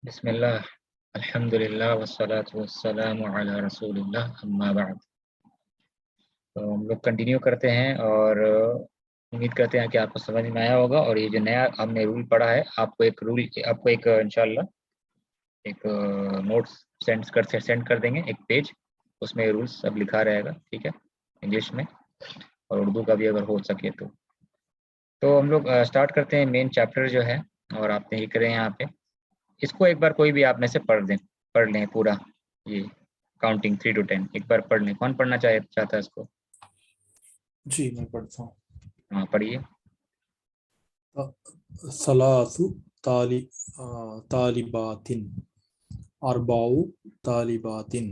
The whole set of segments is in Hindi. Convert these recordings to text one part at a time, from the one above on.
बिस्मिल्लाह अल्हम्दुलिल्लाह वस्सलातु वस्सलामु अला रसूलिल्लाह अम्मा बाद। तो हम लोग कंटिन्यू करते हैं और उम्मीद करते हैं कि आपको समझ में आया होगा। और ये जो नया हमने रूल पढ़ा है, आपको एक इंशाल्लाह एक नोट्स सेंड कर देंगे, एक पेज, उसमें रूल्स सब लिखा रहेगा, ठीक है, इंग्लिश में और उर्दू का भी अगर हो सके तो हम लोग स्टार्ट करते हैं मेन चैप्टर जो है। और आप नहीं करें यहाँ पे, इसको एक बार कोई भी आप में से पढ़ लें पूरा, ये काउंटिंग 3 to 10 एक बार पढ़ लें। कौन पढ़ना चाहता है इसको? जी मैं पढ़ता हूँ। हाँ पढ़िए। सलासु ताली तालिबातिन, अरबाउ तालिबातिन,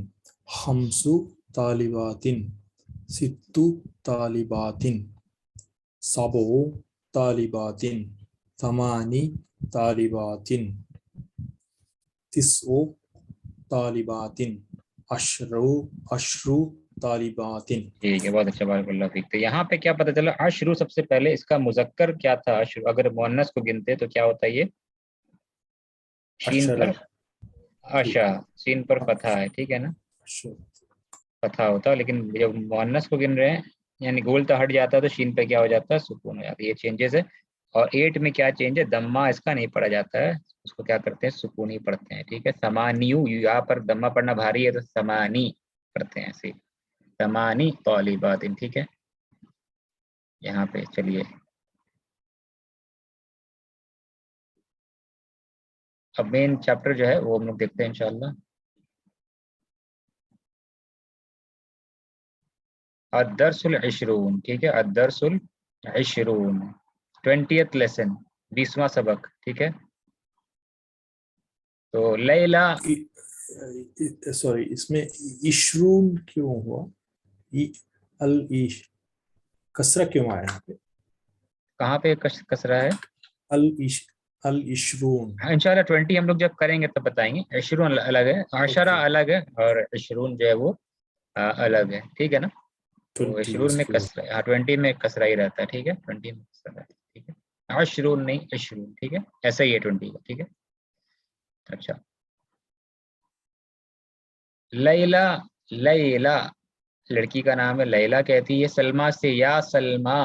खम्सु तालिबातिन, सित्तु तालिबातिन, सबउ तालिबातिन, थमानी तालिबातिन, तिस्उ तालिबातिन, अश्रु तालिबातिन। ठीक है, बहुत अच्छा, बारकल्लाह फीक। तो यहाँ पे क्या पता चला? अशरु सबसे पहले इसका मुजक्कर क्या था? अशरु अगर मुअन्नस को गिनते तो क्या होता है? ये शीन अशरा पर आशा, शीन पर फथा है, ठीक है ना, फथा होता है। लेकिन जब मुअन्नस को गिन रहे हैं यानी गोलता हट जाता है तो शीन पे क्या हो जाता है? सुकून हो जाता है। ये चेंजेस है। और 8 में क्या चेंज है? दम्मा इसका नहीं पढ़ा जाता है, उसको क्या करते हैं? सुकून ही पढ़ते हैं, ठीक है। समानियु, यहाँ पर दम्मा पढ़ना भारी है तो समानी पढ़ते हैं ऐसे, समानी तौलिबातिन, ठीक है। यहाँ पे चलिए अब मेन चैप्टर जो है वो हम लोग देखते हैं इंशाल्लाह। अद्दरसुल इशरून, ठीक है, अद्दरसुल इशरून, 20th लेसन, 20वां सबक, ठीक है। तो लैला, सॉरी, इसमें इशरून क्यों हुआ? अल इश कसरा क्यों आया यहाँ पे? कहाँ पे कसरा है? अल इश अल इशरून। हाँ, इंशाल्लाह 20 हम लोग जब करेंगे तब बताएंगे। इशरून अलग है, आशरा ओके, अलग है, और इशरून जो है वो अलग है, ठीक है ना। तो 20 इशरून is में plural. कसरा, हाँ 20 में कसरा ही रहता है, ठीक है, 20 में कसरा रहता है, ठीक है। अशरून नहीं, इशरून, ठीक है, ऐसा ही है 20 का, ठीक है। अच्छा, लैला, लैला लड़की का नाम है, लैला कहती है सलमा से या सलमा,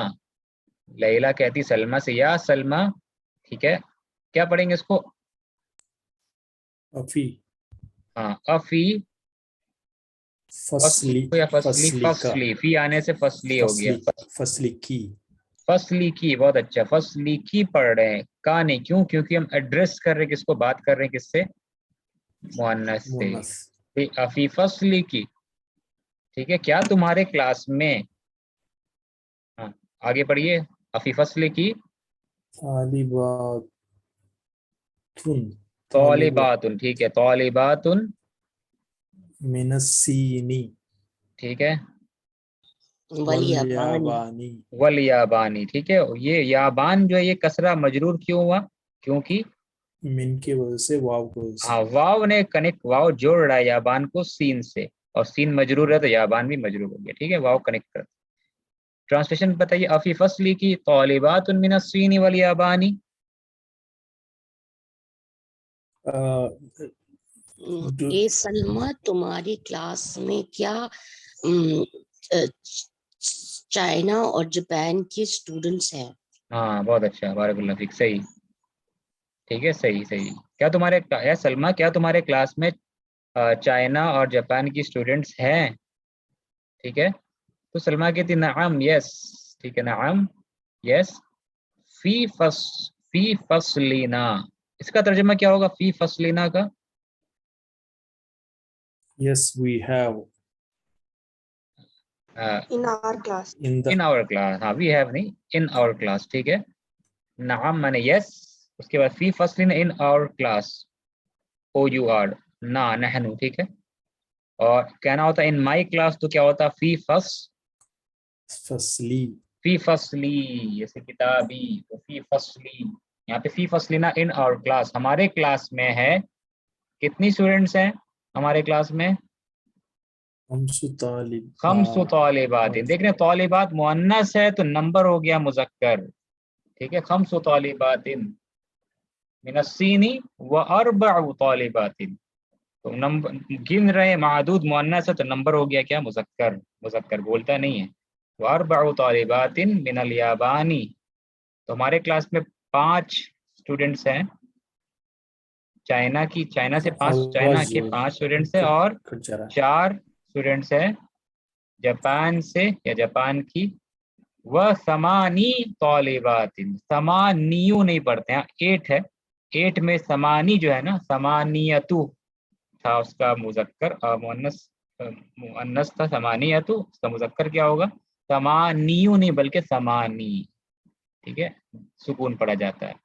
लैला कहती सलमा से या सलमा, ठीक है। क्या पढ़ेंगे इसको? अफी, हाँ, अफी, फसली, या फसली, फसली का, फसली, फी आने से फसली हो गया, फसली, फसली की। फसली की, बहुत अच्छा, फसली की पढ़ रहे हैं, का नहीं। क्यों? क्योंकि हम एड्रेस कर रहे हैं किसको, बात कर रहे हैं किससे? मुअन्नस से। मुन्नस। अफी फसली की, ठीक है। क्या तुम्हारे क्लास में, हाँ आगे पढ़िए, अफी फसली की तालिबातुन, तालिबात तौलिबातुन, ठीक है, तौलिबातुन, मिनस्सीनी, ठीक है, वलियाबानी, वलयाबानी। वल याबानी, ठीक है। ये याबान जो है ये कसरा मजरूर क्यों हुआ? क्योंकि मिन की वजह से, वाव की वजह हाँ, से। वाव ने कनेक्ट, वाव जोड़ रहा है याबान को सीन से, और सीन मजरूर है तो याबान भी मजरूर हो गया, ठीक है, वाव कनेक्ट कर। ट्रांसलेशन बताइए, अफी फसली की तौलिबातुन मिनस्सीनी वल याबानी। ए सलमा, तुम्हारी क्लास में क्या अम, अ, चाइना और जापान के स्टूडेंट्स हैं? हाँ बहुत अच्छा, बारकल्लाह फीक, सही, ठीक है, सही सही। क्या तुम्हारे, या सलमा क्या तुम्हारे क्लास में चाइना और जापान की स्टूडेंट्स हैं, ठीक है। तो सलमा कहती नाम, यस, ठीक है, नाम, यस, फी फस फी फसलीना, इसका तर्जुमा क्या होगा फी फसलीना का? Yes we have, in our class. In the, in our class, हाँ वी हैव नहीं, इन आवर क्लास, ठीक है। नाम माने यस, उसके बाद फी फसलीना in our class, O U R, ना नहनु, ठीक है। और कहना होता है इन माई क्लास, तो क्या होता? फसली। फी फसली, जैसे किताबी, तो फी फसली, यहाँ पे फी फसलीना इन आवर क्लास, हमारे क्लास में है। कितनी स्टूडेंट्स हैं हमारे क्लास में? खम्सु तालिबात। खम्सु तौलिबात, देख रहे हैं, तौलिबात मुअन्नस है तो नंबर हो गया मुजक्कर, ठीक है। खम्सु तौलिबातिन मिनस्सीनी व अर्बअ तालिबातिन। तो नंबर गिन रहे मादूद मुअन्नस है तो नंबर हो गया क्या? मुज़क्कर। मुज़क्कर बोलता नहीं है। व अर्बअ तालिबातिन मिनल याबानी। तो हमारे क्लास में 5 स्टूडेंट्स हैं चाइना से 5 चाइना आवाज के 5 स्टूडेंट्स हैं कट और कट जा रहा है। 4 स्टूडेंट्स हैं जापान से या जापान की। वह समानी तालिबातिन, समानियु नहीं पढ़ते हैं, 8 है। 8 में समानी जो है ना, समानियतु था उसका मुज़क्कर, मुअन्नस मुअन्नस था समानियतु, उसका मुज़क्कर क्या होगा? समानियु नहीं बल्कि समानी। ठीक है, सुकून पढ़ा जाता है,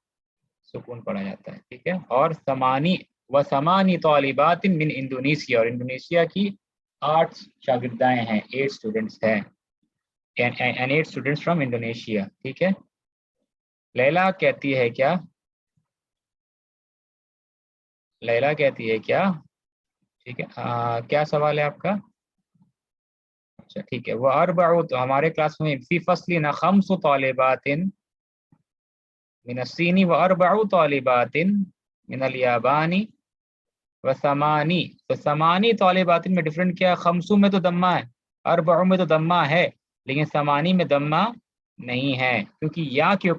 सुकून पढ़ा जाता है। ठीक है, और समानी व समानी तालिबातिन मिन इंडोनेशिया, और इंडोनेशिया की 8 शागिर्दाएं हैं, 8 स्टूडेंट्स हैं, एंड 8 स्टूडेंट्स फ्रॉम इंडोनेशिया। ठीक है, लैला कहती है क्या? लैला कहती है क्या? ठीक है, क्या सवाल है आपका? अच्छा ठीक है, वो अर्बअ, तो हमारे क्लास में फी फस्लिना खम्सु तालिबातिन मिनस्सीनी व अर्बअ तालिबातिन मिनल याबानी व समानी। तो समानी तालिबातिन में डिफरेंट क्या? खम्सु में तो दम्मा है, अर्बअ में तो दम्मा है, लेकिन समानी में दम्मा नहीं है, क्योंकि या के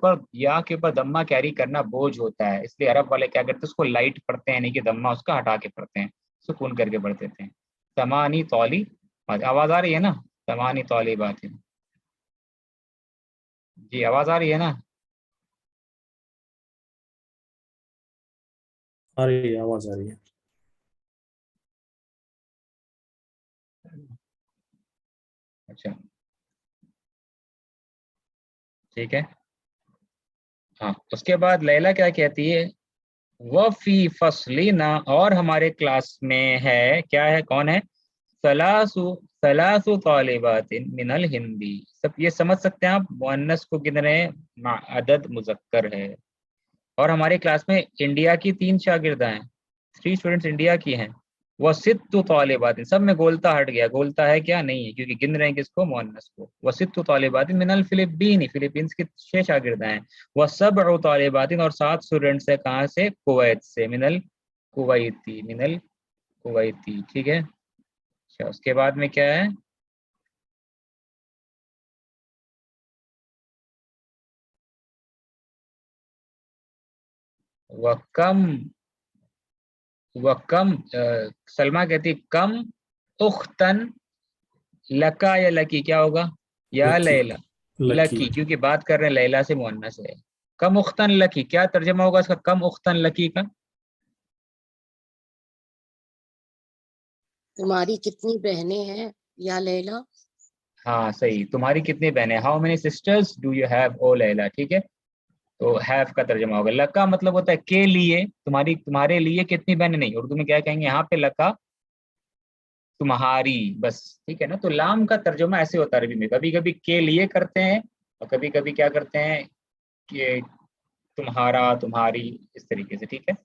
ऊपर दम्मा कैरी करना बोझ होता है, इसलिए अरब वाले क्या करते हैं, उसको लाइट पढ़ते हैं, नहीं कि दम्मा उसका हटा के पढ़ते हैं, सुकून करके पढ़ देते हैं। समानी तौली, आवाज आ रही है ना? समानी तौली बात है जी, आवाज आ रही है ना? आ रही है, आवाज आ रही है। अच्छा ठीक है। हाँ, उसके बाद लैला क्या कहती है? वह फी फसलिना, और हमारे क्लास में है, क्या है, कौन है? सलासु सलासु तालिबातिन मिनल हिंदी। सब ये समझ सकते हैं आप, मुअन्नस को गिन रहे हैं, अदद मुज़क्कर है। और हमारे क्लास में इंडिया की 3 शागिर्दा हैं, 3 स्टूडेंट्स इंडिया की हैं। वह सित्तु तालिबातिन, सब में गोलता हट गया, गोलता है क्या? नहीं है, क्योंकि गिन रहे हैं किसको? मुअन्नस को। वह सित्तु तालिबातिन मिनल फिलिपीनी, फिलीपींस की 6 शागिर्दा हैं। वह सबअ तालिबातिन, और 7 स्टूडेंट्स है, कहाँ से? कुवैत से, मिनल कुवैती, मिनल कुवैती। ठीक है, अच्छा उसके बाद में क्या है? वह कम सलमा कहती है कम उख्तन लका या लकी, क्या होगा? या लकी लैला, लकी लकी, क्योंकि बात कर रहे हैं लैला से मुअन्नस है। कम उख्तन लकी, क्या तर्जमा होगा इसका? कम उख्तन लकी का? तुम्हारी कितनी बहनें हैं या लैला? हाँ सही, तुम्हारी कितनी बहनें? How many sisters do you have ओ लैला। ठीक है, तो हैव का तर्जमा होगा। लका मतलब होता है के लिए, तुम्हारे लिए कितनी बहनें, नहीं, उर्दू में क्या कहेंगे यहाँ पे? लका, तुम्हारी, बस। ठीक है ना, तो लाम का तर्जुमा ऐसे होता है अरबी में, कभी कभी के लिए करते हैं और कभी कभी क्या करते हैं कि तुम्हारा, तुम्हारी, इस तरीके से। ठीक है,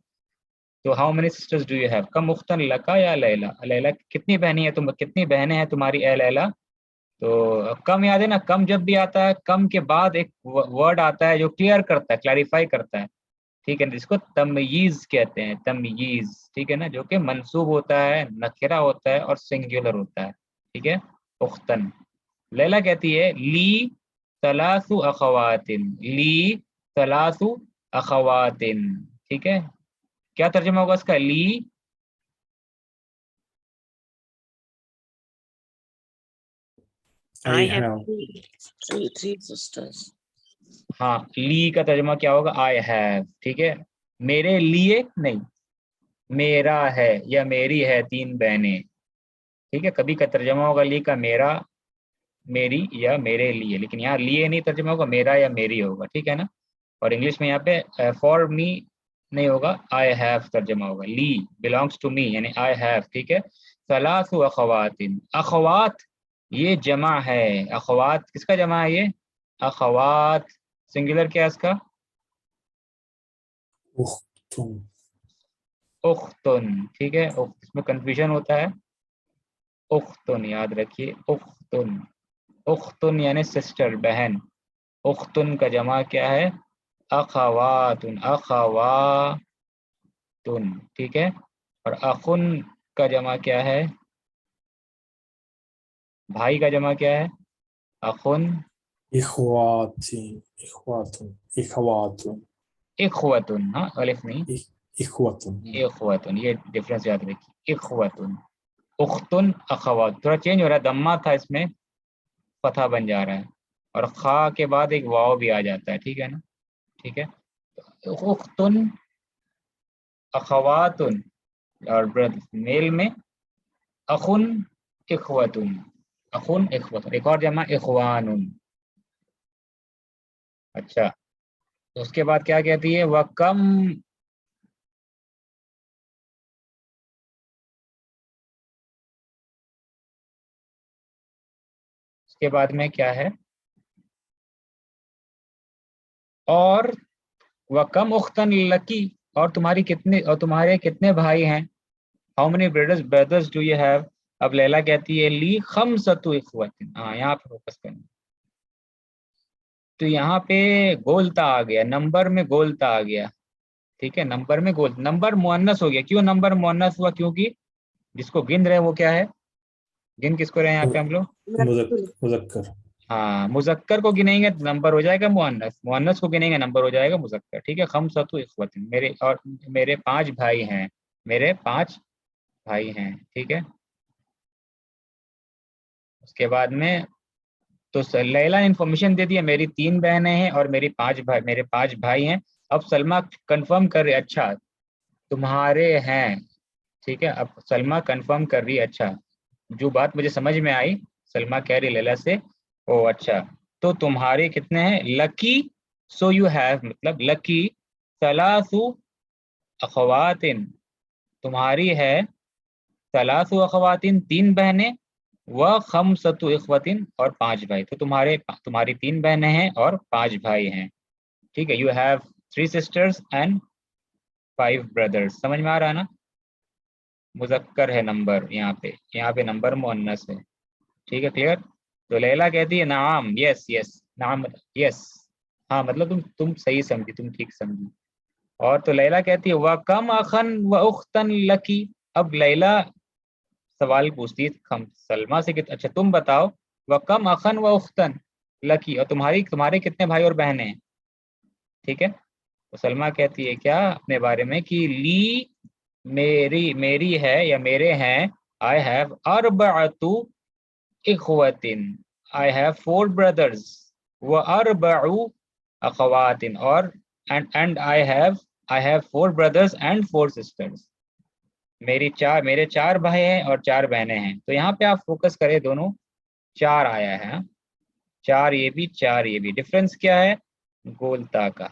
तो how many sisters do you have, कम मुख्तन लका या लैला, लैला कितनी बहनें हैं तुम, कितनी बहनें हैं तुम्हारी ए लैला। तो कम याद है ना, कम जब भी आता है, कम के बाद एक वर्ड आता है जो क्लियर करता है, क्लैरिफाई करता है। ठीक है, जिसको तमयीज कहते हैं, तमयीज। ठीक है ना, जो कि मंसूब होता है, नकिरा होता है और सिंगुलर होता है। ठीक है, उख्तन। लैला कहती है ली सलासु अखवातिन, ली सलासु अखवातिन। ठीक है, क्या तर्जुमा होगा इसका? ली, आई I have have three sisters. हाँ, ली का तर्जुमा क्या होगा? I have. ठीक है, मेरे लिए नहीं, मेरा है या मेरी है 3 बहनें। ठीक है, कभी का तर्जुमा होगा ली का मेरा, मेरी या मेरे लिए, लेकिन यहाँ लिए नहीं तर्जुमा होगा, मेरा या मेरी होगा। ठीक है ना, और इंग्लिश में यहाँ पे फॉर मी नहीं होगा, आई हैव तर्जुमा होगा, ली बिलोंग्स टू मी, यानी आई हैव। ठीक है, सलासु अखवातिन, अखवात ये जमा है, अखवात किसका जमा है? ये अखवात, सिंगुलर क्या है इसका? उख्तुन उख्तुन। ठीक है, इसमें कंफ्यूजन होता है, उख्तुन याद रखिए, उख्तुन, उख्तुन यानी सिस्टर, बहन। उख्तुन का जमा क्या है? अखवातुन, अखवा इखवतुन, ठीक है। और अखुन का जमा क्या है? भाई का जमा क्या है? अखुन इखवाती, इखवातुन, इखवातुन, इखवतुन, हाँ अलिफ नहीं, इखवातुन। इखवतुन, ये डिफरेंस याद रखिए। इखवतुन, उख्तुन, अखवात, थोड़ा चेंज हो रहा है, दम्मा था इसमें फतहा बन जा रहा है, और खा के बाद एक वाव भी आ जाता है, ठीक है ना, ठीक है। तो उख्तुन, अखवातुन, और मेल में अखुन इखवतुन, अखुन इखवतुन, एक और जमा इखवानुन। अच्छा, तो उसके बाद क्या कहती है? वह कम, उसके बाद में क्या है? और वह कम उख्तन लकी, और तुम्हारी कितने, और तुम्हारे कितने भाई हैं? How many brothers do you have? अब लैला कहती है ली खमसतु इखवतिन, हाँ यहाँ पे फोकस करना। तो यहाँ पे गोलता आ गया, नंबर में गोलता आ गया, ठीक है, नंबर में गोल, नंबर मुअन्नस हो गया। क्यों नंबर मुअन्नस हुआ? क्योंकि जिसको गिन रहे वो क्या है? गिन किसको रहे हैं यहाँ पे हम लोग? मुज़क्कर। हाँ, मुजक्कर को गिनेंगे तो नंबर हो जाएगा मुअन्नस, मुअन्नस को गिनेंगे नंबर हो जाएगा मुजक्कर, ठीक है। खमसतु इखवतिन, मेरे और मेरे 5 भाई हैं, मेरे 5 भाई हैं, ठीक है। उसके बाद में तो लैला ने इन्फॉर्मेशन दे दिया मेरी 3 बहनें हैं और मेरे 5 भाई हैं। अब सलमा कंफर्म कर रही, अच्छा तुम्हारे हैं, ठीक है। अब सलमा कंफर्म कर रही है, अच्छा जो बात मुझे समझ में आई, सलमा कह रही लैला से, ओ अच्छा तो तुम्हारे कितने हैं? लकी, सो यू हैव, मतलब लकी सलासु अखवातिन, तुम्हारी है सलासु अखवातिन, 3 बहनें, व खमसतु इखवतिन, और 5 भाई। तो तुम्हारी 3 बहनें हैं और 5 भाई हैं, ठीक है। You have 3 sisters and 5 brothers. समझ में आ रहा है ना? मुजक्कर है नंबर, यहाँ पे नंबर मुअन्नस है, ठीक है, क्लियर। तो लैला कहती है नाम, यस यस, नाम यस, हाँ मतलब तुम सही समझी, तुम ठीक समझी। और तो लैला कहती है वह कम अखन व उख्तन लकी। अब लैला सवाल पूछती है हम सलमा से कि अच्छा तुम बताओ, वह कम अखन व उख्तन लकी, और तुम्हारे कितने भाई और बहनें हैं, ठीक है। तो सलमा कहती है क्या अपने बारे में कि ली, मेरी मेरी है या मेरे हैं, आई हैव अरबअतु इखवतिन, आई हैव 4 ब्रदर्स, व अरबअु अखवातिन, और and I have 4 brothers and 4 sisters. मेरे 4 भाई हैं और 4 बहनें हैं। तो यहाँ पे आप फोकस करें, दोनों 4 आया है, हाँ? 4 ये भी, 4 ये भी, डिफरेंस क्या है? गोलता का।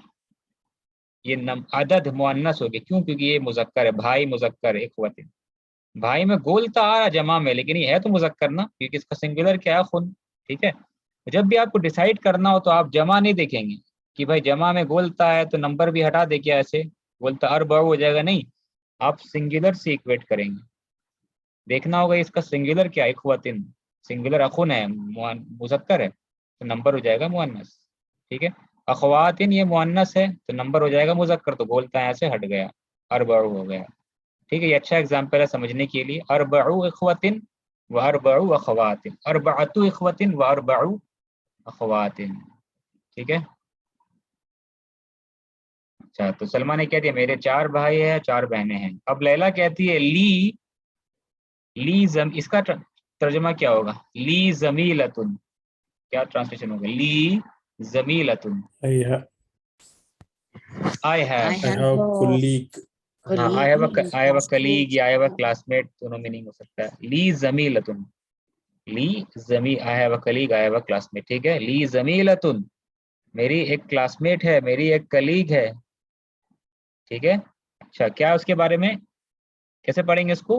ये अदद मुअन्नस हो गया, क्यों? क्योंकि ये मुजक्कर है, भाई मुजक्कर है, इखवतिन, भाई में गोलता आ रहा जमा में, लेकिन ये है तो मुजक्कर ना, क्योंकि इसका सिंगुलर क्या है? खुन, ठीक है। जब भी आपको डिसाइड करना हो तो आप जमा नहीं देखेंगे कि भाई जमा में गोलता है तो नंबर भी हटा दे, क्या ऐसे गोलता अरबा हो जाएगा? नहीं, आप सिंगुलर से इक्वेट करेंगे। देखना होगा इसका सिंगुलर क्या है, इखवतिन, सिंगुलर अखुन है, मुजक्कर है, तो नंबर हो जाएगा मुअन्नस, ठीक है। अखवातिन ये मुअन्नस है तो नंबर हो जाएगा मुजक्कर, तो बोलता है ऐसे हट गया, अरबऊ हो गया, ठीक है। ये अच्छा एग्जाम्पल है समझने के लिए। अरबऊ इखवतिन व अरबऊ अखवातिन, अरबअतु इखवतिन व अरबऊ अखवातिन, ठीक है। अच्छा, तो सलमा ने कह दिया मेरे 4 भाई है, 4 बहनें हैं। अब लैला कहती है इसका तर्जुमा क्या होगा? ली जमीलतुन, क्या ट्रांसलेशन होगा? ली जमीलतुन, I have I have, I have colleague. हाँ आई हैव अ कलीग या आई हैव अ classmate. क्लासमेट, दोनों मीनिंग हो सकता है। ली जमीलतुन, ली जमी, आई have a colleague, I have a classmate, ठीक है। ली जमीलतुन, मेरी एक क्लासमेट है, मेरी एक कलीग है, ठीक है। अच्छा, क्या उसके बारे में कैसे पढ़ेंगे इसको?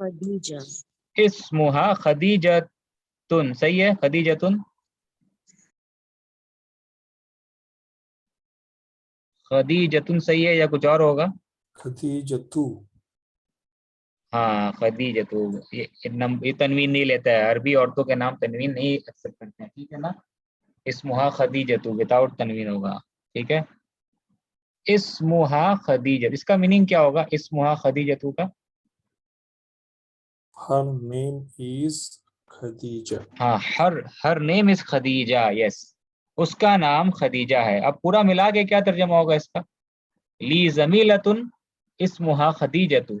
खदीजा। इस्मुहा खदीजतुन, सही है, खदीजतुन, खदीजतुन सही है या कुछ और होगा? खदीजतु। हाँ खदीजतु, ये तनवीन नहीं लेता है, अरबी औरतों के नाम तनवीन नहीं एक्सेप्ट करते हैं, ठीक है ना। इस्मुहा खदीजतु विदाउट तनवीन होगा, ठीक है। इस्मुहा खदीजा, इसका मीनिंग क्या होगा इस्मुहा खदीजतु का? her name is Khadija. हाँ, her name is Khadija, yes, उसका नाम खदीजा है। अब पूरा मिला के क्या तर्जमा होगा इसका? ली जमीलतुन इस्मुहा खदीजतु,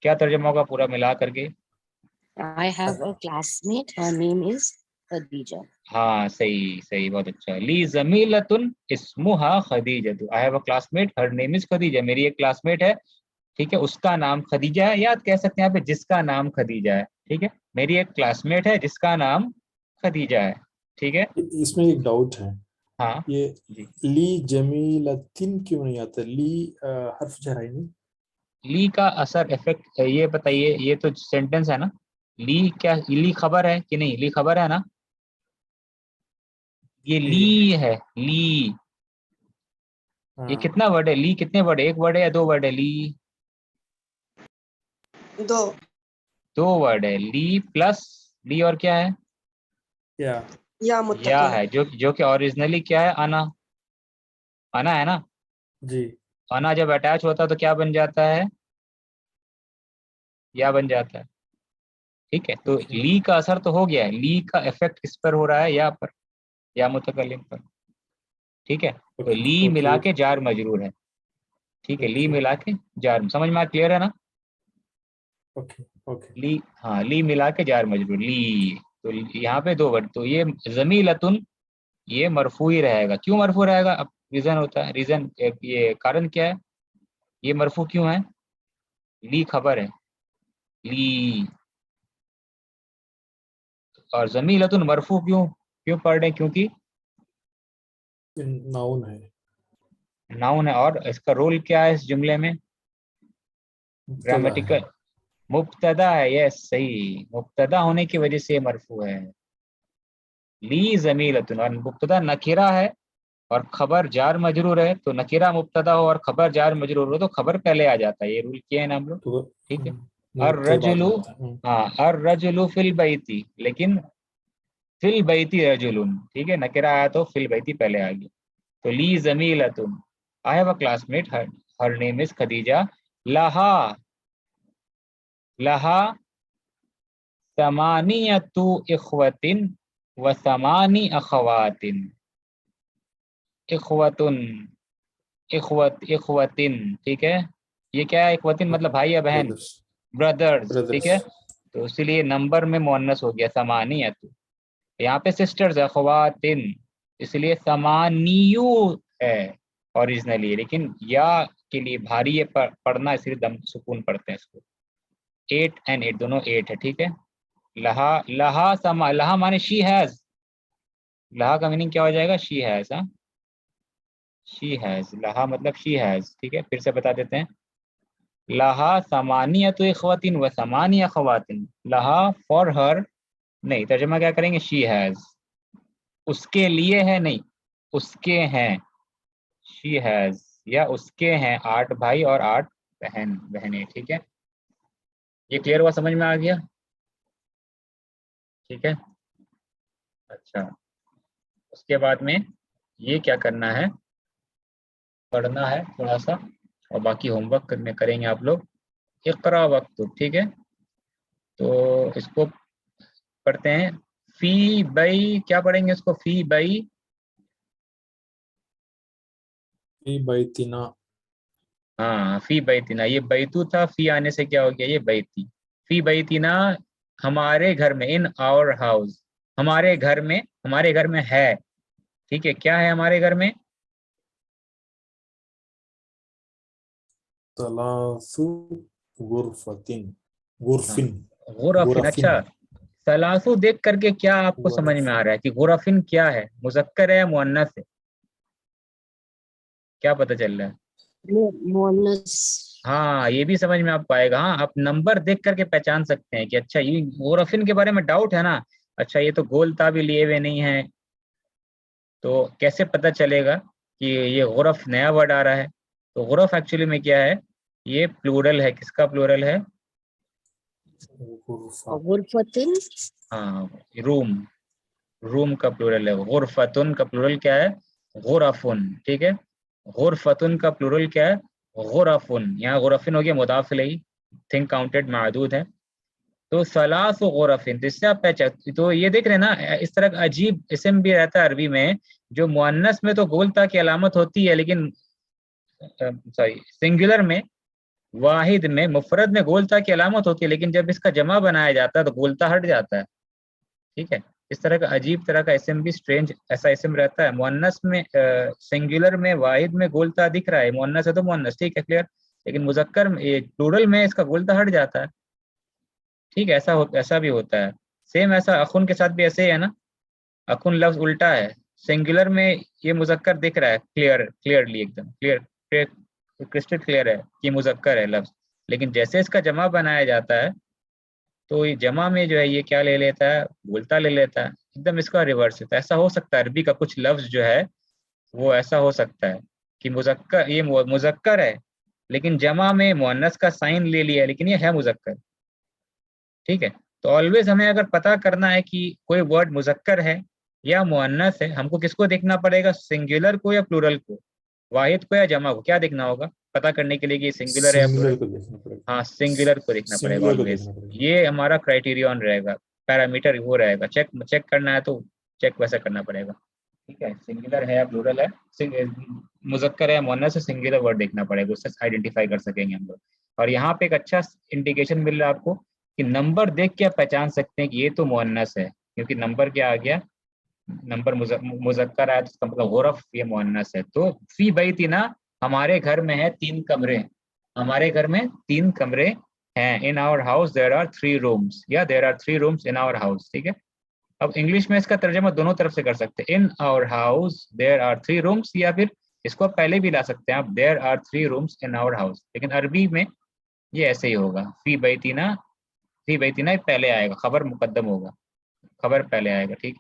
क्या तर्जमा होगा पूरा मिला करके? I have a classmate, her name is Khadija. हाँ सही सही, बहुत अच्छा। ली जमीलतुन इस्मुहा खदीजतु, I have a classmate her name is Khadija, मेरी एक क्लासमेट है, ठीक है, उसका नाम खदीजा है, या कह सकते हैं यहाँ पे जिसका नाम खदीजा है, ठीक है, मेरी एक क्लासमेट है जिसका नाम खदीजा है, ठीक है। इसमें एक डाउट है, हाँ ये जी, ली जमीलतिन क्यों नहीं आता? ली हर्फ जार है नहीं? ली का असर इफेक्ट ये बताइए, ये तो सेंटेंस है ना, ली क्या, ली खबर है कि नहीं? ली खबर है ना, ये ली है, ली, ये हाँ कितना वर्ड है? ली कितने वर्ड है? एक वर्ड है या दो वर्ड है? ली दो दो वर्ड है, ली प्लस ली और क्या है? या या या मुत्तकिल है, जो कि ओरिजिनली क्या है? अना, अना है ना। जी। अना जब अटैच होता है तो क्या बन जाता है? या बन जाता है, ठीक है। तो ओके ली का असर तो हो गया है, ली का इफेक्ट किस पर हो रहा है? या पर, या मुतकल्लिम पर, ठीक है। तो ओके ली मिला ओके के जार मजरूर है, ठीक है, ली ओके मिला के जार, समझ में क्लियर है ना? ओके ओके ली, हाँ, ली मिला के जार मजरूर, ली। तो यहाँ पे दो वर्ड, तो ये जमीलतुन ये मरफू ही रहेगा। क्यों मरफू रहेगा? अब रीजन होता है, रीजन ये कारण क्या है, ये मरफू क्यों है? ली खबर है, ली, और जमीलतुन मरफू क्यों क्यों पढ़ रहे हैं? क्योंकि नाउन है। नाउन है, और इसका रोल क्या है इस जुमले में? मुब्तदा है। ग्रामेटिकल, मुब्तदा है, यस सही, मुब्तदा होने की वजह से ये मरफू है। ली जमीलतुन, और मुब्तदा नकिरा है और खबर जार मजरूर है, तो नकिरा मुब्तदा हो और खबर जार मजरूर हो तो खबर पहले आ जाता है, ये रूल किए हैं ना हम लोग, तो ठीक है। मुबतदा बाद में अर्रजुलु, आता है। हाँ, अर्रजुलु फिल बैती, लेकिन फिल बैती रजुलुन, ठीक है, नकिरा आया तो फिल बैती पहले आ गया। तो ली जमीलतुन, I have a classmate her name is Khadija, लहा, लहा समानियतु इख्वतिन व समानी अखवातिन, इख्वतुन, इख्वतिन, ठीक है, ये क्या है? इख्वतिन मतलब भाई या बहन, ब्रदर्स ब्रदर्स, ठीक ब्रदर्स है। तो इसीलिए नंबर में मुअन्नस हो गया समानियतु, यहाँ पे सिस्टर्स है ख्वातिन, इसलिए समानियु है ओरिजिनली, लेकिन या के लिए भारी है पढ़ना, इसलिए दम सुकून पढ़ते हैं इसको। 8 दोनों 8 है, ठीक है। लहा, लहा समा, लहा माने शी हैज, लहा का मीनिंग क्या हो जाएगा? शी हैज, हाँ, शी हैज, लहा मतलब शी हैज, ठीक है, फिर से बता देते हैं। लहा समानियतु इख्वतिन व समानिया ख्वातिन, लहा फॉर हर, नहीं, तर्जुमा क्या करेंगे? शी हैज, उसके लिए है नहीं, उसके हैं, शी हैज, या उसके हैं 8 भाई और 8 बहनें, ठीक है। ये क्लियर हुआ, समझ में आ गया? ठीक है, अच्छा, उसके बाद में ये क्या करना है, पढ़ना है थोड़ा सा, और बाकी होमवर्क में करेंगे आप लोग। इकरा वक्त, ठीक है, तो इसको पढ़ते हैं। फी बई, क्या पढ़ेंगे इसको? फी बई, फी बैतिना। हाँ, फी बैतिना, ये बैतू था, फी आने से क्या हो गया? ये बैती। फी बैतिना, हमारे घर में, इन आवर हाउस, हमारे घर में, हमारे घर में है, ठीक है, क्या है हमारे घर में? तलासु गुरफतिन, हाँ, गुरफिन, गुरफिन, गुरफिन, अच्छा, सलासू देख करके क्या आपको समझ में आ गुरफिन। रहा है कि गुरफिन क्या है? मुजक्कर है या मुअन्नस है? क्या पता चल रहा है? मुअन्नस। हाँ, ये भी समझ में आपको आएगा। हाँ, आप नंबर देख करके पहचान सकते हैं कि अच्छा, ये गुरफिन के बारे में डाउट है ना, अच्छा ये तो गोल ताबी लिए हुए नहीं है, तो कैसे पता चलेगा कि ये गुरफ नया वर्ड आ रहा है? तो गुरफ एक्चुअली में क्या है? ये प्लूरल है, किसका प्लूरल है? गुरफा। गुरफतिन। हाँ, रूम, रूम का प्लूरल है। गुरफतुन का प्लूरल क्या है? गुरफुन, ठीक है। गुरफतुन का प्लूरल क्या है? गुरफुन। यहाँ गुरफिन हो गया मुदाफ इलैहि, थिंग काउंटेड मादूद है, तो सलास गुरफिन। तो इससे आप पहचान, तो ये देख रहे हैं ना, इस तरह का अजीब इस्म भी रहता है अरबी में, जो मुअन्नस में तो गोलता की अलामत होती है, लेकिन सॉरी सिंगुलर में, वाहिद में, मुफरद में गोलता की अलामत होती है, लेकिन जब इसका जमा बनाया जाता है तो गोलता हट जाता है। ठीक है, इस तरह का अजीब तरह का इसम भी, स्ट्रेंज ऐसा इसम रहता है। मुअन्नस में सिंगुलर में, वाहिद में गोलता दिख रहा है, मुअन्नस है तो मुअन्नस, ठीक है, क्लियर। लेकिन मुजक्कर में, प्लूरल में इसका गोलता हट जाता है। ठीक है, ऐसा भी होता है। सेम ऐसा अखुन के साथ भी ऐसे ही है ना, अखुन लफ्ज उल्टा है, सिंगुलर में ये मुजक्कर दिख रहा है, क्लियरली एकदम क्लियर, क्रिस्टल क्लियर है कि मुजक्कर है लफ्ज, लेकिन जैसे इसका जमा बनाया जाता है तो ये जमा में जो है ये क्या ले लेता है, बोलता ले लेता है, एकदम इसका रिवर्स होता है। ऐसा हो सकता है अरबी का कुछ लफ्ज जो है वो ऐसा हो सकता है कि मुजक्कर, ये मुजक्कर है लेकिन जमा में मुअन्नस का साइन ले लिया है, लेकिन ये है मुजक्कर। ठीक है, तो ऑलवेज हमें अगर पता करना है कि कोई वर्ड मुजक्कर है या मुअन्नस है, हमको किसको देखना पड़ेगा, सिंगुलर को या प्लूरल को, वाहिद को या जमा को? क्या देखना होगा पता करने के लिए कि सिंगुलर है या सिंगुलर प्लूरल? को देखना पड़ेगा। हाँ, सिंगुलर को देखना पड़ेगा सिंगुलर को ऑलवेज। देखना पड़ेगा। ये हमारा क्राइटेरियन रहेगा, पैरामीटर वो रहेगा, चेक करना है तो चेक वैसा करना पड़ेगा। ठीक है, सिंगुलर है या प्लूरल है, मुजक्कर है या मुअन्नस है, सिंगुलर वर्ड देखना पड़ेगा, उससे आइडेंटिफाई कर सकेंगे हम लोग। और यहाँ पे एक अच्छा इंडिकेशन मिल रहा है आपको कि नंबर देख के आप पहचान सकते हैं कि ये तो मुअन्नस है, क्योंकि नंबर क्या आ गया, नंबर मुजक्कर आया तो इसका मतलब गुरफ, ये मुअन्नस है। तो फी बैतिना, हमारे घर में है 3 कमरे, हमारे घर में 3 कमरे हैं। In our house there are 3 rooms, या there are 3 rooms in our house. ठीक है, अब इंग्लिश में इसका तर्जुमा दोनों तरफ से कर सकते हैं, in our house there are 3 rooms, या फिर इसको आप पहले भी ला सकते हैं आप, there are 3 rooms in our house. लेकिन अरबी में ये ऐसे ही होगा, फी बैतिना पहले आएगा, खबर मुकद्दम होगा, खबर पहले आएगा। ठीक,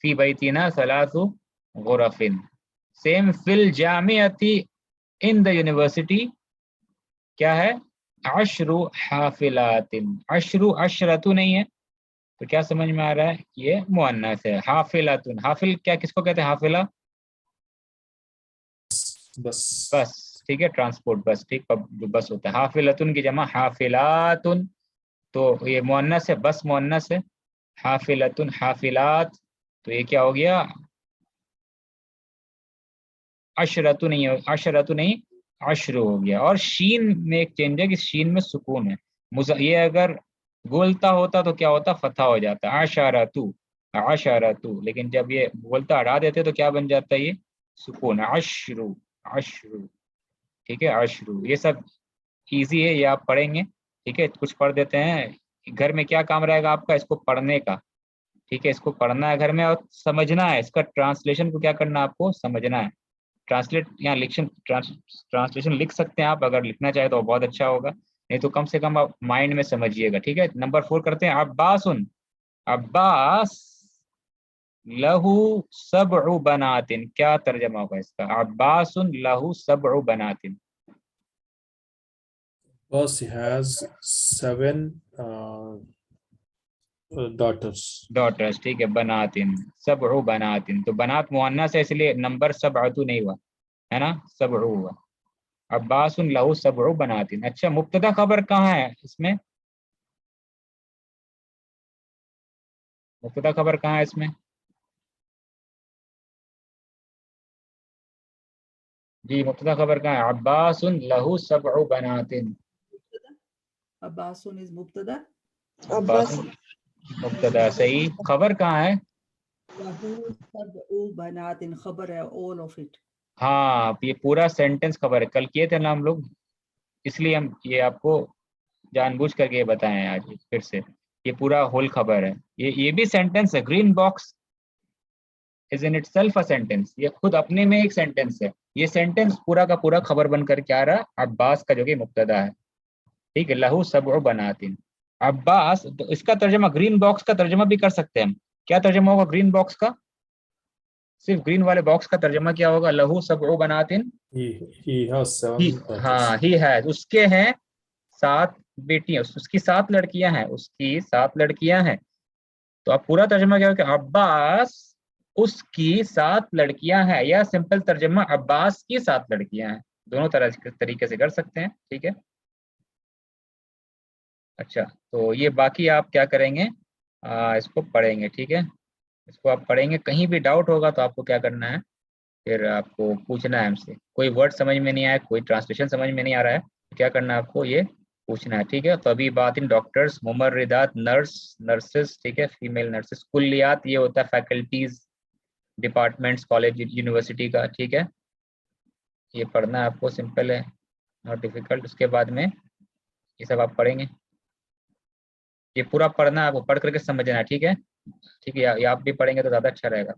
फी बैतिना सलासु गुरफिन। सेम फिल जामियती, इन द यूनिवर्सिटी क्या है, अशरु हाफिलातिन। अशरु अशरतु नहीं है, तो क्या समझ में आ रहा है, ये मुअन्नस है। हाफिलातुन, हाफिल क्या किसको कहते हैं, हाफिला बस। बस, ठीक है, ट्रांसपोर्ट बस, ठीक, जो बस होता है। हाफिलतुन की जमा हाफिलातुन, तो ये मुअन्नस है, बस मुअन्नस है। हाफिलतुन हाफिलात, तो ये क्या हो गया, अशरतु नहीं है, अशरतु नहीं, अशरु हो गया। और शीन में एक चेंज है कि शीन में सुकून है, ये अगर बोलता होता तो क्या होता, फतहा हो जाता, अशरतु अशरतु, लेकिन जब ये बोलता हटा देते तो क्या बन जाता है, ये सुकून, अशरु अशरु। ठीक है, अशरु, ये सब इजी है, ये आप पढ़ेंगे। ठीक है, कुछ पढ़ देते हैं। घर में क्या काम रहेगा आपका, इसको पढ़ने का। ठीक है, इसको पढ़ना है घर में और समझना है, इसका ट्रांसलेशन को क्या करना है, आपको समझना है। ट्रांसलेट या ट्रांसलेशन लिख सकते हैं आप, अगर लिखना चाहे तो बहुत अच्छा होगा, नहीं तो कम से कम आप माइंड में समझिएगा। ठीक है, नंबर 4 करते हैं। अब्बासुन, अब्बास लहू सबउ बनातिन, क्या तर्जमा होगा इसका, अब्बासुन लहू सबउ बनातिन। Boss has 7 daughters. डॉटर्स, ठीक है, बनातिन, सबउ बनातिन, तो बनात मुअन्नस है इसलिए नंबर सबअतु नहीं हुआ, है ना, सबउ हुआ। अब्बासुन लहू सबउ बनातिन। अच्छा, मुब्तदा खबर कहाँ है इसमें, मुब्तदा खबर कहाँ है इसमें? जी, मुब्तदा खबर कहाँ है, अब्बासुन लहू सबउ बनातिन। अब्बासुन इज मुब्तदा, अब्बासुन मुब्तदा सही, खबर कहाँ है? लहू सबउ बनातिन खबर है, ऑल ऑफ इट। हाँ, ये पूरा सेंटेंस खबर है, कल किए थे ना हम लोग, इसलिए हम ये आपको जानबूझ करके ये बताएं आज फिर से। ये पूरा होल खबर है, ये भी सेंटेंस है। Green box is in itself a sentence, ये खुद अपने में एक सेंटेंस है। ये सेंटेंस पूरा का पूरा खबर बनकर क्या आ रहा, अब्बास का जो कि मुब्तदा है। ठीक है, लहू सबउ बनातिन, अब्बास, तो इसका तर्जमा ग्रीन बॉक्स का तर्जमा भी कर सकते हैं हम। क्या तर्जमा होगा ग्रीन बॉक्स का, सिर्फ ग्रीन वाले बॉक्स का तर्जमा क्या होगा, लहू सबउ बनातिन। He has 7 daughters. हाँ, ही है, उसके हैं 7 बेटियां, उसकी 7 लड़कियां हैं, उसकी 7 लड़कियां हैं। तो आप पूरा तर्जमा क्या होगा, अब्बास उसकी 7 लड़कियां हैं, या सिंपल तर्जुमा अब्बास की 7 लड़कियां हैं। दोनों तरह तरीके से कर सकते हैं, ठीक है। अच्छा, तो ये बाकी आप क्या करेंगे, इसको पढ़ेंगे, ठीक है। इसको आप पढ़ेंगे, कहीं भी डाउट होगा तो आपको क्या करना है, फिर आपको पूछना है हमसे। कोई वर्ड समझ में नहीं आया, कोई ट्रांसलेशन समझ में नहीं आ रहा है, तो क्या करना है आपको, ये पूछना है, ठीक है। तो अभी बात इन डॉक्टर्स, मुमर्रिदात, नर्सेस, ठीक है, फीमेल नर्सेस। कुल्लियात ये होता है फैकल्टीज, डिपार्टमेंट्स, कॉलेज, यूनिवर्सिटी का, ठीक है। ये पढ़ना है आपको, सिंपल है, नॉट डिफिकल्ट। उसके बाद में ये सब आप पढ़ेंगे, ये पूरा पढ़ना है आपको, पढ़ करके समझना है, ठीक है। ठीक है, ये आप भी पढ़ेंगे तो ज़्यादा अच्छा रहेगा,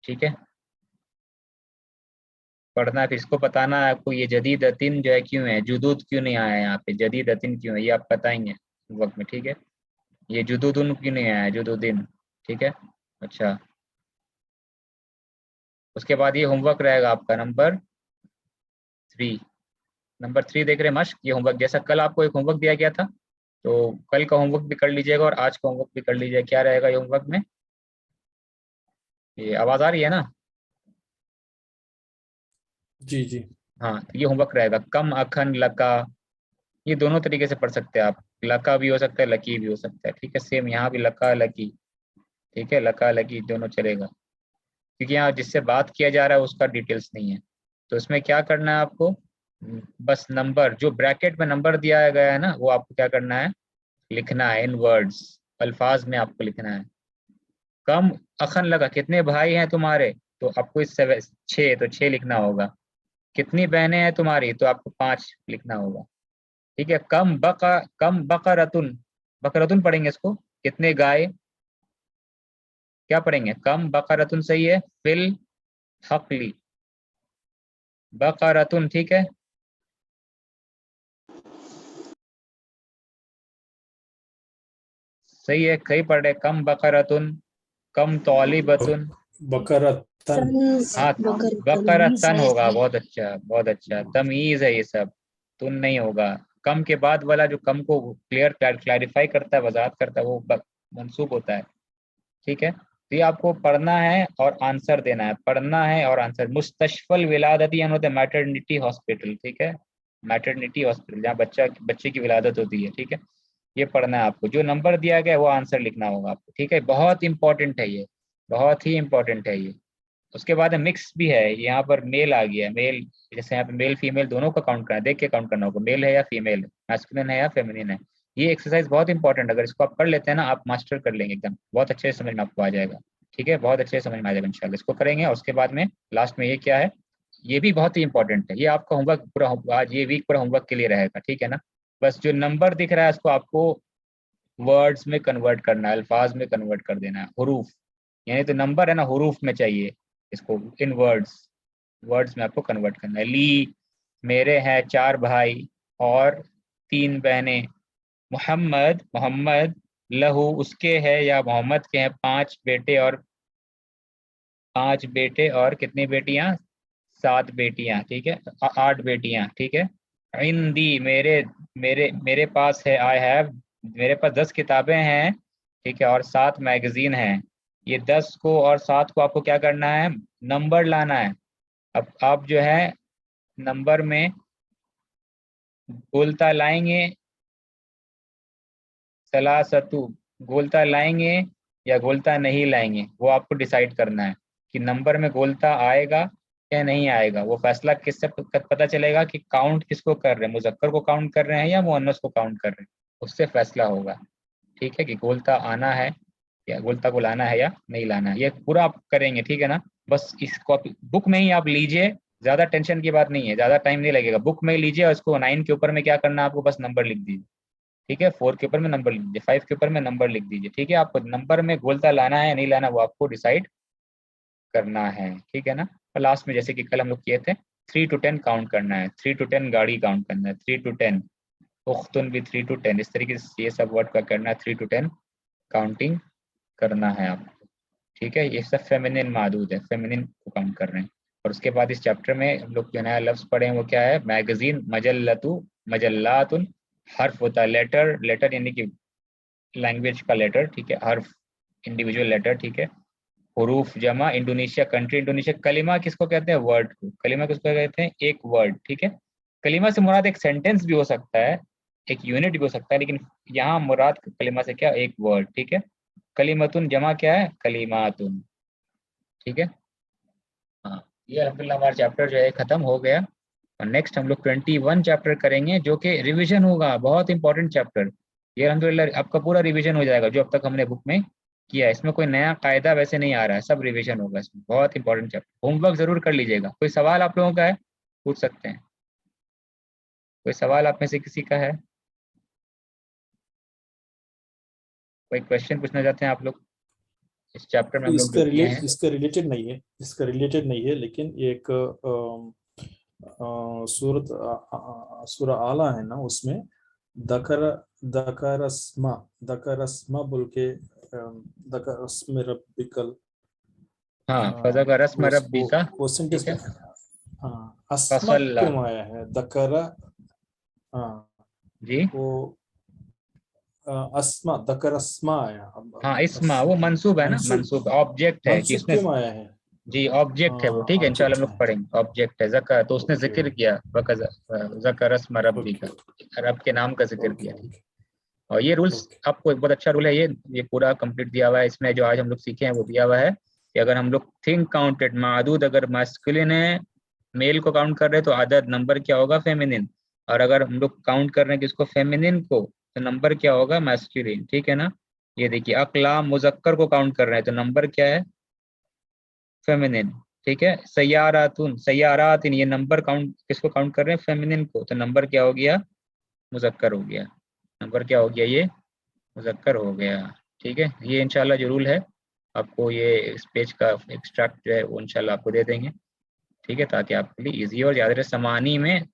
ठीक है। पढ़ना है, फिर इसको बताना है आपको, ये जदीद अतिन जो है क्यों है, जुदूद क्यों नहीं आया है यहाँ पे, जदीद अतिन क्यों है, ये आप बताएंगे वक्त में, ठीक है। ये जुदूदुन क्यों नहीं आया है, जुदूदिन, ठीक है। अच्छा, उसके बाद ये होमवर्क रहेगा आपका नंबर 3। नंबर 3 देख रहे हैं, मश्क, ये होमवर्क जैसा कल आपको एक होमवर्क दिया गया था, तो कल का होमवर्क भी कर लीजिएगा और आज का होमवर्क भी कर लीजिएगा। क्या रहेगा ये होमवर्क में, ये आवाज़ आ रही है ना? जी जी। हाँ, तो ये होमवर्क रहेगा, कम अखन लका, ये दोनों तरीके से पढ़ सकते हैं आप, लका भी हो सकता है, लकी भी हो सकता है, ठीक है। सेम यहाँ भी लका लकी, ठीक है, लका लकी दोनों चलेगा, क्योंकि यहाँ जिससे बात किया जा रहा है उसका डिटेल्स नहीं है। तो इसमें क्या करना है आपको, बस नंबर जो ब्रैकेट में नंबर दिया गया है ना, वो आपको क्या करना है, लिखना है इन वर्ड्स, अल्फाज में आपको लिखना है। कम अखन लगा, कितने भाई हैं तुम्हारे, तो आपको इस 6, तो 6 लिखना होगा। कितनी बहनें हैं तुम्हारी, तो आपको 5 लिखना होगा, ठीक है। कम बकरतुन, बकरतुन पढ़ेंगे इसको, कितने गाय, क्या पढ़ेंगे, कम बकरतुन, सही है, फिल हकली, बकरतुन, ठीक है। सही है, सही पढ़ रहे, कम बकरतुन, कम तौलिबतुन, बकरतन। हाँ, बकर तमीज बकरतन है होगा, इसमें। बहुत अच्छा बहुत अच्छा, तमीज है ये सब, तुन नहीं होगा। कम के बाद वाला जो कम को क्लैरिफाई करता है, वजाहत करता है, वो मंसूब होता है, ठीक है। तो ये आपको पढ़ना है और आंसर देना है, पढ़ना है और आंसर। मुस्तशफल विलादती यानी होता है मैटरनिटी हॉस्पिटल, ठीक है, मैटरनिटी हॉस्पिटल जहाँ बच्चे की विलादत होती है, ठीक है। ये पढ़ना है आपको, जो नंबर दिया गया है वो आंसर लिखना होगा आपको, ठीक है। बहुत इंपॉर्टेंट है ये, बहुत ही इंपॉर्टेंट है ये। उसके बाद मिक्स भी है, यहाँ पर मेल आ गया, मेल, जैसे यहाँ पे मेल फीमेल दोनों का काउंट करना है, देख के काउंट करना होगा, मेल है या फीमेल है, मैस्कुलिन है या फेमिनिन है। ये एक्सरसाइज बहुत इंपॉर्टेंट, अगर इसको आप कर लेते हैं ना, आप मास्टर कर लेंगे एकदम, बहुत अच्छे से समझ में आपको आ जाएगा, ठीक है, बहुत अच्छे से समझ में आ जाएगा इंशाल्लाह। इसको करेंगे और उसके बाद में लास्ट में ये क्या है, ये भी बहुत ही इंपॉर्टेंट है, ये आपका होमवर्क पूरा आज ये वीक पूरा होमवर्क के लिए रहेगा, ठीक है ना। बस जो नंबर दिख रहा है उसको आपको वर्ड्स में कन्वर्ट करना है, अल्फाज में कन्वर्ट कर देना है, हुरूफ, यानी तो नंबर है ना, हुरूफ में चाहिए इसको, इन वर्ड्स, वर्ड्स में आपको कन्वर्ट करना है। ली, मेरे हैं 4 भाई और 3 बहनें। मोहम्मद, मोहम्मद, लहू, उसके है या मोहम्मद के हैं 5 बेटे और 5 बेटे और कितनी बेटियां, 7 बेटियां, ठीक है, 8 बेटियां, ठीक है। हिंदी, मेरे मेरे मेरे पास है, आई हैव, मेरे पास 10 किताबें हैं, ठीक है, और 7 मैगजीन हैं। ये 10 को और 7 को आपको क्या करना है, नंबर लाना है। अब आप जो है नंबर में गोलता लाएंगे, सलासतु, गोलता लाएंगे या गोलता नहीं लाएंगे, वो आपको डिसाइड करना है कि नंबर में गोलता आएगा या नहीं आएगा। वो फैसला किससे पता चलेगा कि काउंट किसको कर रहे हैं, मुजक्कर को काउंट कर रहे हैं या मुअन्नस को काउंट कर रहे हैं, उससे फैसला होगा, ठीक है, कि गोलता आना है या गोलता को लाना है या नहीं लाना है। ये पूरा आप करेंगे, ठीक है ना। बस इस कॉपी बुक में ही आप लीजिए, ज्यादा टेंशन की बात नहीं है, ज्यादा टाइम नहीं लगेगा, बुक में ही लीजिए और इसको 9 के ऊपर में क्या करना है आपको, बस नंबर लिख दीजिए, ठीक है। 4 के ऊपर में नंबर लिख दीजिए, 5 के ऊपर में नंबर लिख दीजिए, ठीक है। आपको नंबर में गोलता लाना है या नहीं लाना, वो आपको डिसाइड करना है, ठीक है ना। और लास्ट में जैसे कि कल हम लोग किए थे, 3 to 10 काउंट करना है, 3 to 10 गाड़ी काउंट करना है, 3 to 10 उख्तुन भी 3 to 10, इस तरीके से ये सब वर्ड का करना है, 3 to 10 काउंटिंग करना है आपको, ठीक है। ये सब फेमिनिन मादूद है, फेमिनिन को काउंट कर रहे हैं। और उसके बाद इस चैप्टर में हम लोग जो नया लफ्ज पढ़े हैं वो क्या है, मैगजीन, मजल्लतु, मजल्लातुन, हर्फ होता है लेटर, लेटर यानी कि लैंग्वेज का लेटर, ठीक है, हर्फ इंडिविजुअल लेटर, ठीक है। हुरूफ जमा, इंडोनेशिया कंट्री, इंडोनेशिया। कलिमा किसको कहते हैं? वर्ड को। कलिमा किसको कहते हैं? एक वर्ड, ठीक है। कलिमा से मुराद एक सेंटेंस भी हो सकता है, एक यूनिट भी हो सकता है, लेकिन यहाँ मुराद कलिमा से क्या? एक वर्ड, ठीक है। कलिमतुन जमा क्या है? कलिमातुन, ठीक है। हाँ, ये अल्हम्दुलिल्लाह हमारा चैप्टर जो है खत्म हो गया। और नेक्स्ट हम लोग 21 चैप्टर करेंगे, जो कि रिवीजन होगा, बहुत इंपॉर्टेंट चैप्टर। ये अल्हम्दुलिल्लाह आपका पूरा रिवीजन हो जाएगा जो अब तक हमने बुक में किया है। इसमें कोई नया कायदा वैसे नहीं आ रहा है, सब रिवीजन होगा इसमें। बहुत इंपॉर्टेंट चैप्टर, होमवर्क जरूर कर लीजिएगा। कोई सवाल आप लोगों का है? पूछ सकते हैं। कोई सवाल आप में से किसी का है? कोई क्वेश्चन पूछना चाहते हैं आप लोग? इस चैप्टर में हम लोग जो किए हैं। इसका रिलेटेड नहीं है, लेकिन एक सूरह आला है ना, उसमें दकरस्मा बोल के दकरस्म रब्बिकल, हाँ, फजा का रस्म रब्बी का, वो सेंटेंस ठीक है। हाँ, अस्मा फसल्ला क्यों आया है? दकरा, हाँ जी, वो अस्मा, दकरस्मा आया। हाँ इस्मा वो मंसूब है ना, मंसूब ऑब्जेक्ट है कि मंसूब उसने, क्यों आया है? जी ऑब्जेक्ट है वो, ठीक है। इंशाल्लाह हम लोग ऑब्जेक्ट है। पढ़ेंगे। ऑब्जेक्ट है ज़का, तो उसने ओके जिक्र किया ज़का रस्म रब्बी ओके का, रब के नाम का जिक्र ओके किया, ठीक है। ओके और ये रूल्स ओके आपको एक बहुत अच्छा रूल है, ये पूरा कंप्लीट दिया हुआ है इसमें। जो आज हम लोग सीखे हैं वो दिया हुआ है कि अगर हम लोग थिंक काउंटेड मादूद, अगर मास्कुलिन है, मेल को काउंट कर रहे हैं तो आदद नंबर क्या होगा? फेमिनिन। और अगर हम लोग काउंट कर रहे हैं किसको? फेमिनिन को, तो नंबर क्या होगा? मैस्कुलिन, ठीक है ना। ये देखिए, अकला मुजक्कर को काउंट कर रहे हैं तो नंबर क्या है? फेमिनिन, ठीक है। सैयारातुन, सैयारातिन, ये नंबर काउंट किसको काउंट कर रहे हैं? फेमिनिन को, तो नंबर क्या हो गया? मुजक्कर हो गया। नंबर क्या हो गया? ये मुजक्कर हो गया, ठीक है। ये इंशाल्लाह जो रूल है आपको, ये इस पेज का एक्सट्रैक्ट जो है वो इंशाल्लाह आपको दे देंगे, ठीक है, ताकि आपके लिए इजी और याद रहे। समानी में,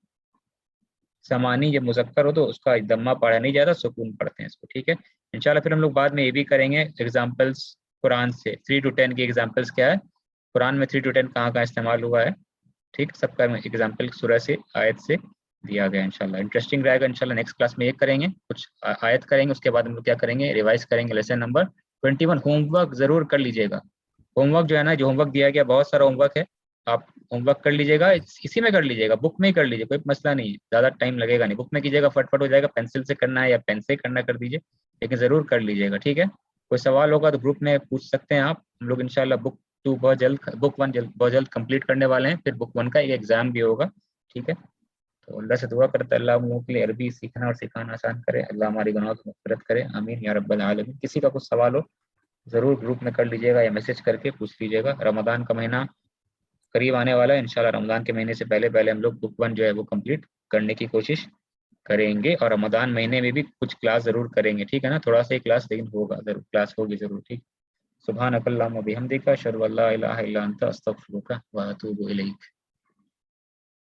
समानी जब मुजक्कर हो तो उसका दम्मा पढ़ा नहीं जाता, सुकून पढ़ते हैं इसको, ठीक है। इंशाल्लाह फिर हम लोग बाद में ये भी करेंगे एग्जाम्पल्स कुरान से। 3 to 10 की एग्जाम्पल्स क्या है, कुरान में 3 to 10 कहाँ कहाँ इस्तेमाल हुआ है, ठीक, सबका एग्जाम्पल सूरह से, आयत से दिया गया। इंशाल्लाह इंटरेस्टिंग रहेगा। इंशाल्लाह नेक्स्ट क्लास में ये करेंगे, कुछ आयत करेंगे, उसके बाद हम लोग क्या करेंगे? रिवाइज करेंगे लेसन नंबर 21। होमवर्क जरूर कर लीजिएगा। होमवर्क जो है ना, जो होमवर्क दिया गया, बहुत सारा होमवर्क है, आप होमवर्क कर लीजिएगा, इसी में कर लीजिएगा, बुक में ही कर लीजिए, कोई मसला नहीं है, ज़्यादा टाइम लगेगा नहीं। बुक में कीजिएगा, फटफट हो जाएगा। पेंसिल से करना है या पेन से करना कर दीजिए, लेकिन ज़रूर कर लीजिएगा, ठीक है। कोई सवाल होगा तो ग्रुप में पूछ सकते हैं आप। हम लोग इंशाल्लाह बुक 2 बहुत जल्द, बुक 1 बहुत जल्द कंप्लीट करने वाले हैं, फिर बुक 1 का एक एग्जाम भी होगा, ठीक है। तो अल्लाह से दुआ करता है अल्लाह हम लोगों के लिए अरबी सीखना और सिखाना आसान करे, अल्लाह हमारी गुनाहों की मग़फ़िरत करे, आमीन या रब्बल आलमीन। किसी का कुछ सवाल हो ज़रूर ग्रुप में कर लीजिएगा या मैसेज करके पूछ लीजिएगा। रमज़ान का महीना करीब आने वाला है, इंशाल्लाह रमज़ान के महीने से पहले पहले हम लोग बुक 1 जो है वो कंप्लीट करने की कोशिश करेंगे। और रमज़ान महीने में भी कुछ क्लास ज़रूर करेंगे, ठीक है ना। थोड़ा सा ही क्लास, लेकिन होगा ज़रूर, क्लास होगी ज़रूर, ठीक। सुब्हानकल्लाहुम्मा व बिहम्दिका, अशहदु अल्ला इलाहा इल्ला अंता, अस्तगफिरुका व अतूबु इलैक।